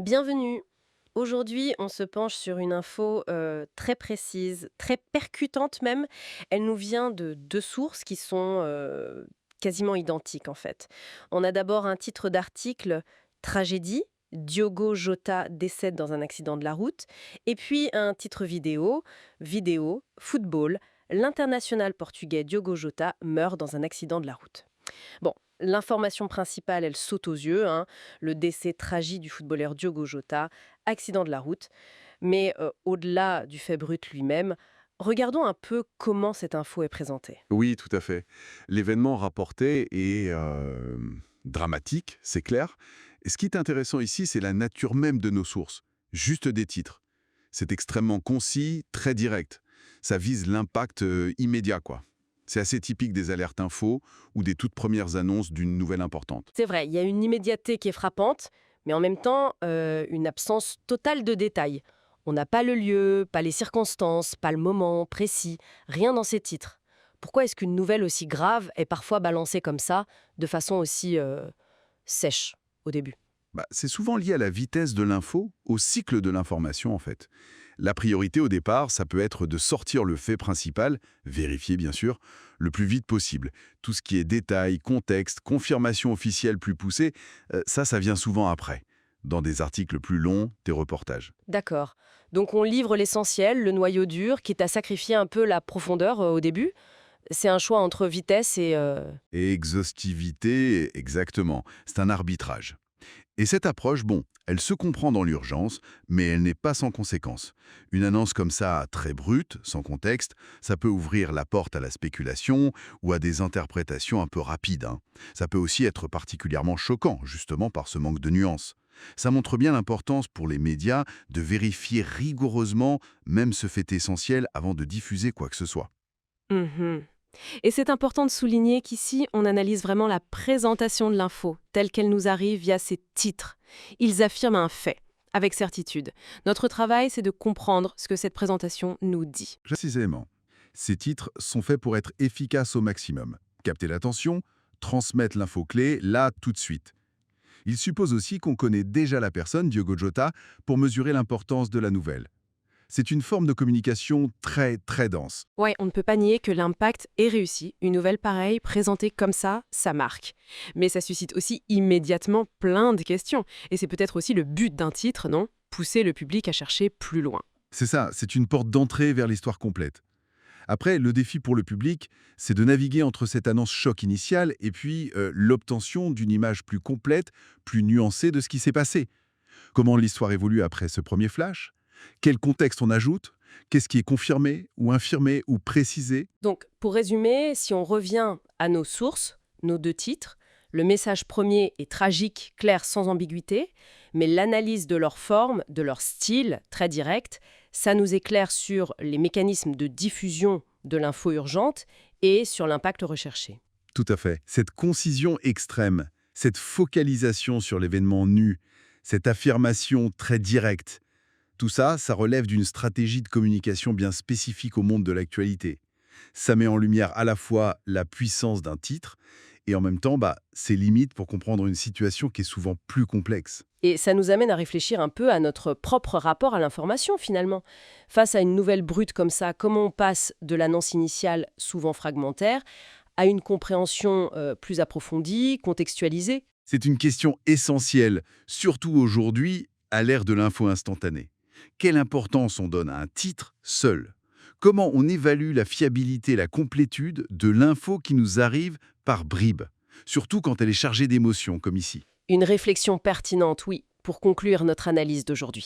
Bienvenue. Aujourd'hui, on se penche sur une info très précise, très percutante même. Elle nous vient de deux sources qui sont quasiment identiques en fait. On a d'abord un titre d'article Tragédie. Diogo Jota décède dans un accident de la route. Et puis un titre vidéo, football. L'international portugais Diogo Jota meurt dans un accident de la route. Bon, l'information principale, elle saute aux yeux, hein, le décès tragique du footballeur Diogo Jota, accident de la route. Mais au-delà du fait brut lui-même, regardons un peu comment cette info est présentée. Oui, tout à fait. L'événement rapporté est dramatique, c'est clair. Et ce qui est intéressant ici, c'est la nature même de nos sources. Juste des titres. C'est extrêmement concis, très direct. Ça vise l'impact immédiat, quoi. C'est assez typique des alertes info ou des toutes premières annonces d'une nouvelle importante. C'est vrai, il y a une immédiateté qui est frappante, mais en même temps, une absence totale de détails. On n'a pas le lieu, pas les circonstances, pas le moment précis, rien dans ces titres. Pourquoi est-ce qu'une nouvelle aussi grave est parfois balancée comme ça, de façon aussi sèche au début? Bah, c'est souvent lié à la vitesse de l'info, au cycle de l'information en fait. La priorité au départ, ça peut être de sortir le fait principal, vérifié bien sûr, le plus vite possible. Tout ce qui est détails, contexte, confirmation officielle plus poussée, ça vient souvent après, dans des articles plus longs, des reportages. D'accord. Donc on livre l'essentiel, le noyau dur, quitte à sacrifier un peu la profondeur au début. C'est un choix entre vitesse et... Et exhaustivité, exactement, c'est un arbitrage. Et cette approche, bon, elle se comprend dans l'urgence, mais elle n'est pas sans conséquence. Une annonce comme ça, très brute, sans contexte, ça peut ouvrir la porte à la spéculation ou à des interprétations un peu rapides, hein. Ça peut aussi être particulièrement choquant, justement par ce manque de nuances. Ça montre bien l'importance pour les médias de vérifier rigoureusement même ce fait essentiel avant de diffuser quoi que ce soit. Mhm. Et c'est important de souligner qu'ici, on analyse vraiment la présentation de l'info, telle qu'elle nous arrive via ces titres. Ils affirment un fait, avec certitude. Notre travail, c'est de comprendre ce que cette présentation nous dit. Précisément. Ces titres sont faits pour être efficaces au maximum. Capter l'attention, transmettre l'info clé, là, tout de suite. Il suppose aussi qu'on connaît déjà la personne, Diogo Jota, pour mesurer l'importance de la nouvelle. C'est une forme de communication très, très dense. Ouais, on ne peut pas nier que l'impact est réussi. Une nouvelle pareille, présentée comme ça marque. Mais ça suscite aussi immédiatement plein de questions. Et c'est peut-être aussi le but d'un titre, non? Pousser le public à chercher plus loin. C'est ça, c'est une porte d'entrée vers l'histoire complète. Après, le défi pour le public, c'est de naviguer entre cette annonce choc initiale et puis l'obtention d'une image plus complète, plus nuancée de ce qui s'est passé. Comment l'histoire évolue après ce premier flash? Quel contexte on ajoute? Qu'est-ce qui est confirmé ou infirmé ou précisé? Donc, pour résumer, si on revient à nos sources, nos deux titres, le message premier est tragique, clair, sans ambiguïté, mais l'analyse de leur forme, de leur style, très direct, ça nous éclaire sur les mécanismes de diffusion de l'info urgente et sur l'impact recherché. Tout à fait. Cette concision extrême, cette focalisation sur l'événement nu, cette affirmation très directe, tout ça, ça relève d'une stratégie de communication bien spécifique au monde de l'actualité. Ça met en lumière à la fois la puissance d'un titre et en même temps ses limites pour comprendre une situation qui est souvent plus complexe. Et ça nous amène à réfléchir un peu à notre propre rapport à l'information finalement. Face à une nouvelle brute comme ça, comment on passe de l'annonce initiale, souvent fragmentaire, à une compréhension plus approfondie, contextualisée? C'est une question essentielle, surtout aujourd'hui, à l'ère de l'info instantanée. Quelle importance on donne à un titre seul? Comment on évalue la fiabilité, la complétude de l'info qui nous arrive par bribes? Surtout quand elle est chargée d'émotions, comme ici. Une réflexion pertinente, oui, pour conclure notre analyse d'aujourd'hui.